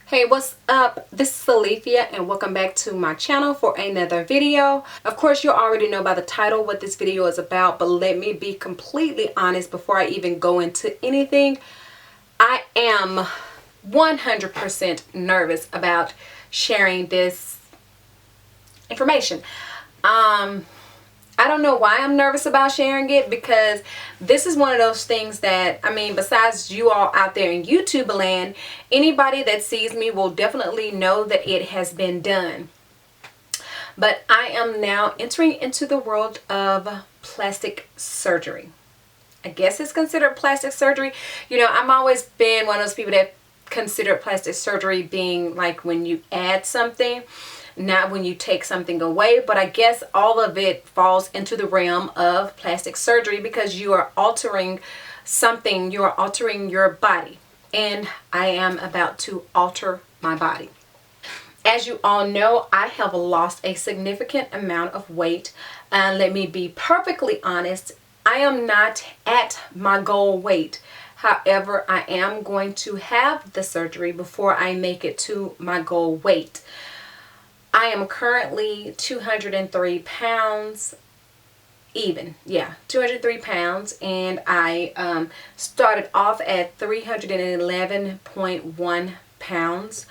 Hey, what's up? This is Alethea and welcome back to my channel for another video. Of course, you already know by the title what this video is about, but let me be completely honest before I even go into anything. I am 100% nervous about sharing this information. I don't know why I'm nervous about sharing it, because this is one of those things that, I mean, besides you all out there in YouTube land, anybody that sees me will definitely know that it has been done. But I am now entering into the world of plastic surgery. I guess it's considered plastic surgery. You know, I've always been one of those people that consider plastic surgery being like when you add something, not when you take something away. But I guess all of it falls into the realm of plastic surgery because you are altering something, you are altering your body. And I am about to alter my body. As you all know, I have lost a significant amount of weight. And let me be perfectly honest, I am not at my goal weight. However, I am going to have the surgery before I make it to my goal weight. I am currently 203 pounds even. Yeah, 203 pounds. And I started off at 311.1 pounds.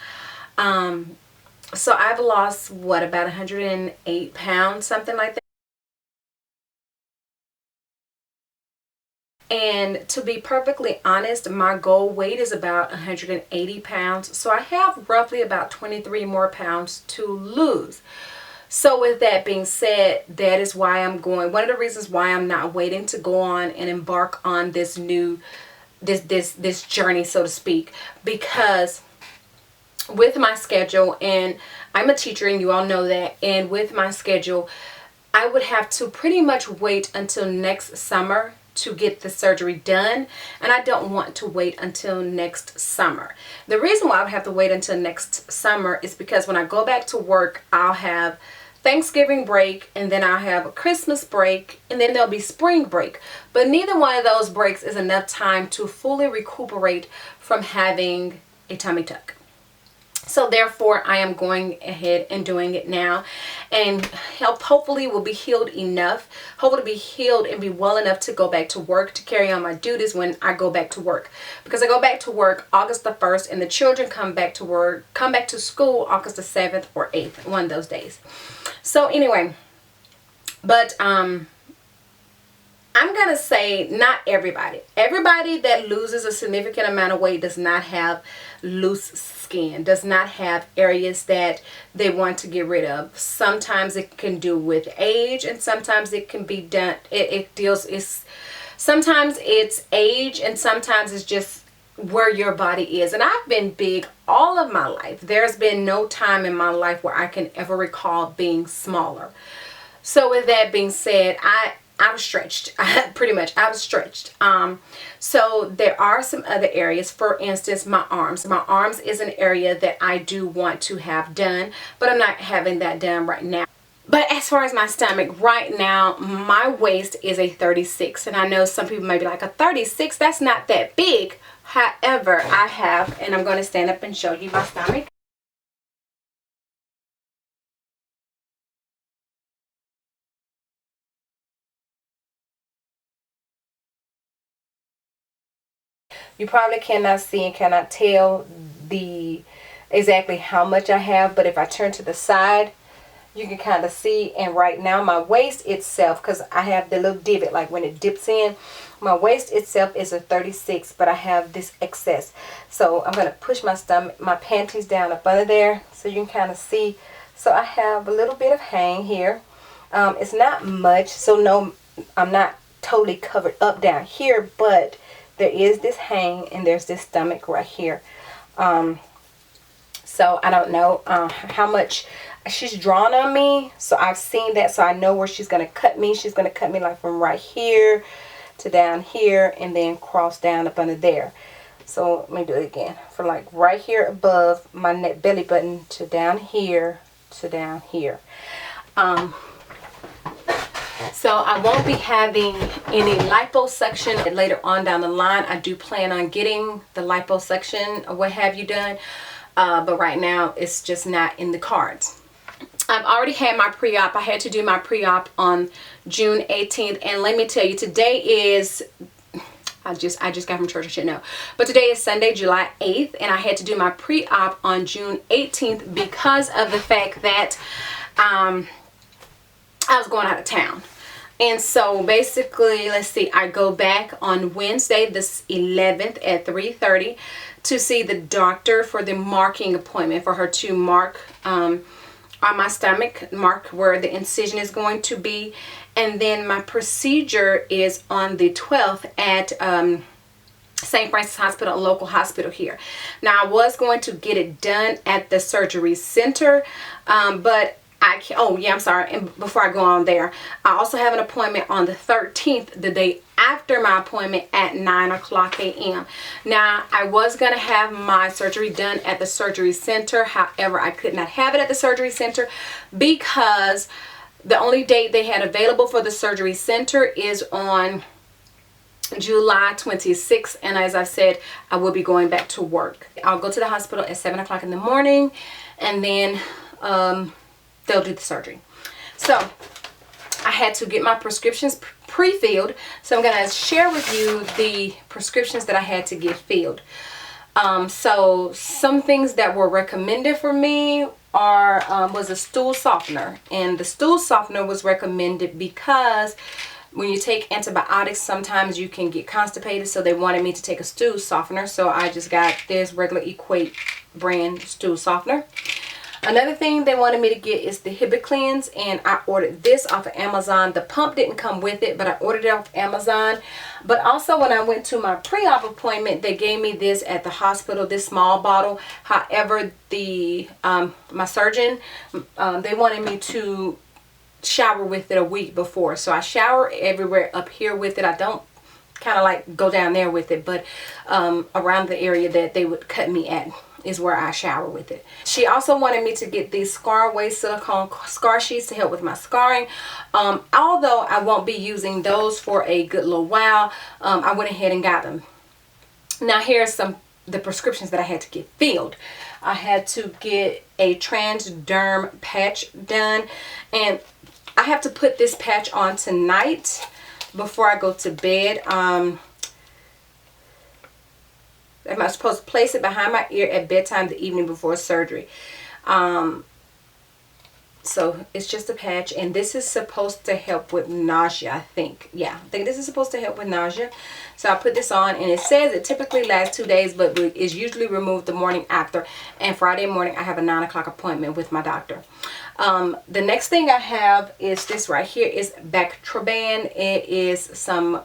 So I've lost, what, about 108 pounds, something like that. And to be perfectly honest, my goal weight is about 180 pounds. So I have roughly about 23 more pounds to lose. So with that being said, that is why I'm going. One of the reasons why I'm not waiting to go on and embark on this new, this journey, so to speak, because with my schedule, and I'm a teacher and you all know that, and with my schedule, I would have to pretty much wait until next summer to get the surgery done, and I don't want to wait until next summer. The reason why I would have to wait until next summer is because when I go back to work, I'll have Thanksgiving break, and then I'll have a Christmas break, and then there'll be spring break. But neither one of those breaks is enough time to fully recuperate from having a tummy tuck. So therefore, I am going ahead and doing it now, and hopefully will be healed enough, hopefully be healed and be well enough to go back to work, to carry on my duties when I go back to work. Because I go back to work August the 1st, and the children come back to school August the 7th or 8th, one of those days. So anyway, but I'm going to say not everybody. Everybody that loses a significant amount of weight does not have loose skin, does not have areas that they want to get rid of. Sometimes it can do with age, and sometimes it can be done, sometimes it's age, and sometimes it's just where your body is. And I've been big all of my life. There's been no time in my life where I can ever recall being smaller. So with that being said, I was stretched. Pretty much, I was stretched. So there are some other areas. For instance, my arms. My arms is an area that I do want to have done, but I'm not having that done right now. But as far as my stomach, right now, my waist is a 36. And I know some people may be like, a 36? That's not that big. However, I have, and I'm going to stand up and show you my stomach. You probably cannot see and cannot tell exactly how much I have, but if I turn to the side, you can kind of see. And right now my waist itself, because I have the little divot, like when it dips in, my waist itself is a 36, but I have this excess. So I'm going to push my stomach, my panties down up under there so you can kind of see. So I have a little bit of hang here. It's not much, so no, I'm not totally covered up down here, but there is this hang, and there's this stomach right here. So I don't know how much she's drawn on me. So I've seen that, so I know where she's going to cut me. She's going to cut me like from right here to down here, and then cross down up under there. So let me do it again. For like right here above my neck belly button to down here to down here. So I won't be having any liposuction later on down the line. I do plan on getting the liposuction or what have you done. but right now it's just not in the cards. I've already had my pre-op. I had to do my pre-op on June 18th, and let me tell you, today is, I just got from church, I should know, but today is Sunday, July 8th, and I had to do my pre-op on June 18th because of the fact that I was going out of town. And so basically, let's see, I go back on Wednesday, this 11th at 3:30 to see the doctor for the marking appointment, for her to mark on my stomach, mark where the incision is going to be. And then my procedure is on the 12th at St. Francis Hospital, a local hospital here. Now, I was going to get it done at the surgery center, but I can't. Oh yeah, I'm sorry. And before I go on there, I also have an appointment on the 13th, the day after my appointment, at 9:00 a.m. Now, I was going to have my surgery done at the surgery center. However, I could not have it at the surgery center because the only date they had available for the surgery center is on July 26th, and as I said, I will be going back to work. I'll go to the hospital at 7 o'clock in the morning, and then they'll do the surgery. So I had to get my prescriptions pre-filled, so I'm going to share with you the prescriptions that I had to get filled. So some things that were recommended for me was a stool softener, and the stool softener was recommended because when you take antibiotics, sometimes you can get constipated, so they wanted me to take a stool softener, so I just got this regular Equate brand stool softener. Another thing they wanted me to get is the Hibiclens, and I ordered this off of Amazon. The pump didn't come with it, but I ordered it off Amazon. But also, when I went to my pre-op appointment, they gave me this at the hospital, this small bottle. However, the my surgeon, they wanted me to shower with it a week before. So I shower everywhere up here with it. I don't kind of like go down there with it, but around the area that they would cut me at is where I shower with it. She also wanted me to get these Scar Away silicone scar sheets to help with my scarring. Although I won't be using those for a good little while, I went ahead and got them. Now here's the prescriptions that I had to get filled. I had to get a transderm patch done, and I have to put this patch on tonight before I go to bed. Am I supposed to place it behind my ear at bedtime the evening before surgery? So it's just a patch, and this is supposed to help with nausea, I think. Yeah, I think this is supposed to help with nausea. So I put this on, and it says it typically lasts 2 days, but is usually removed the morning after. And Friday morning, I have a 9 o'clock appointment with my doctor. The next thing I have is this right here is Bactroban. It is some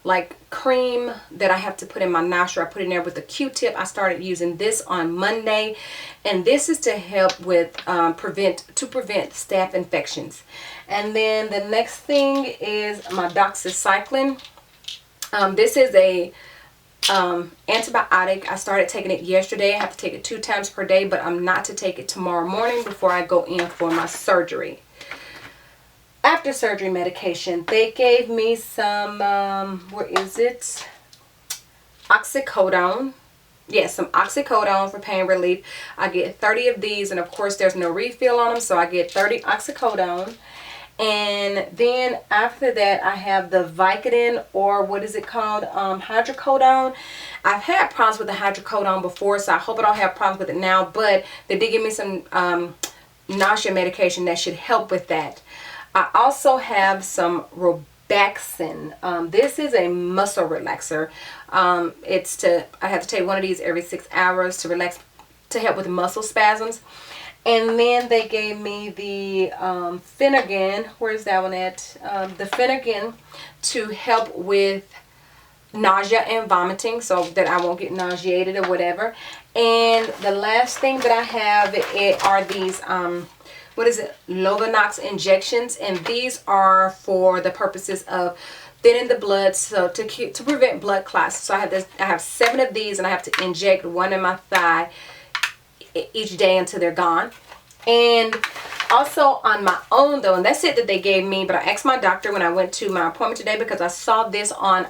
like cream that I have to put in my nostril. I put in there with a Q-tip. I started using this on Monday, and this is to help with prevent staph infections. And then the next thing is my doxycycline. This is a antibiotic. I started taking it yesterday. I have to take it 2 times per day, but I'm not to take it tomorrow morning before I go in for my surgery. After surgery medication, they gave me some, where is it? Oxycodone. Yes, some oxycodone for pain relief. I get 30 of these, and of course there's no refill on them, so I get 30 oxycodone. And then after that, I have the Vicodin, or what is it called? Hydrocodone. I've had problems with the hydrocodone before, so I hope I don't have problems with it now, but they did give me some nausea medication that should help with that. I also have some Robaxin. This is a muscle relaxer. I have to take one of these every 6 hours to relax, to help with muscle spasms. And then they gave me the Phenergan. Where's that one at? The Phenergan to help with nausea and vomiting, so that I won't get nauseated or whatever. And the last thing that I have are these what is it, Lovenox injections, and these are for the purposes of thinning the blood, so to prevent blood clots. So I have 7 of these, and I have to inject one in my thigh each day until they're gone. And Also on my own though, and that's it that they gave me, but I asked my doctor when I went to my appointment today because I saw this on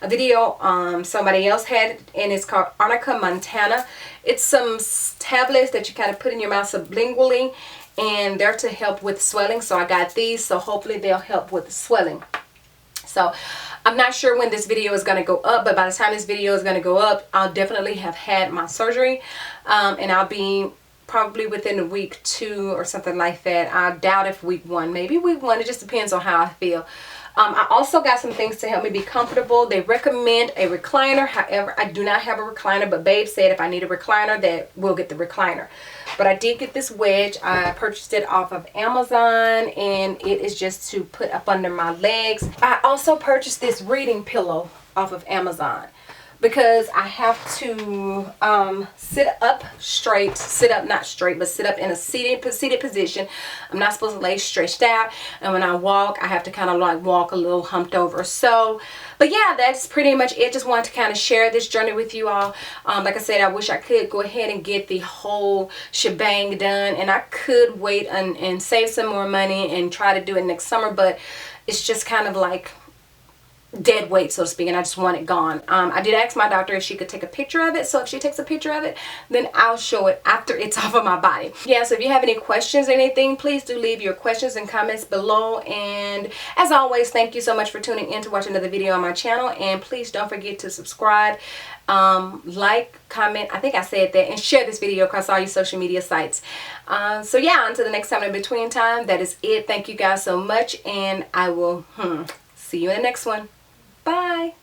a video somebody else had, and it's called Arnica Montana. It's some tablets that you kind of put in your mouth sublingually, and they're to help with swelling. So I got these, so hopefully they'll help with the swelling. So I'm not sure when this video is going to go up, but by the time this video is going to go up, I'll definitely have had my surgery, and I'll be probably within a week 2 or something like that. I doubt if week 1, maybe week 1. It just depends on how I feel. I also got some things to help me be comfortable. They recommend a recliner. However, I do not have a recliner, but babe said if I need a recliner that we'll get the recliner. But I did get this wedge. I purchased it off of Amazon, and it is just to put up under my legs. I also purchased this reading pillow off of Amazon because I have to sit up straight, sit up not straight, but sit up in a seated position. I'm not supposed to lay stretched out, and when I walk, I have to kind of like walk a little humped over. So, but yeah, that's pretty much it. Just wanted to kind of share this journey with you all. Like I said, I wish I could go ahead and get the whole shebang done, and I could wait and save some more money and try to do it next summer, but it's just kind of like dead weight, so to speak, and I just want it gone. I did ask my doctor if she could take a picture of it, so if she takes a picture of it, then I'll show it after it's off of my body. Yeah, so if you have any questions or anything, please do leave your questions and comments below, and as always, thank you so much for tuning in to watch another video on my channel, and please don't forget to subscribe, like, comment, I think I said that, and share this video across all your social media sites. So yeah, until the next time in between time, that is it. Thank you guys so much, and I will see you in the next one. Bye.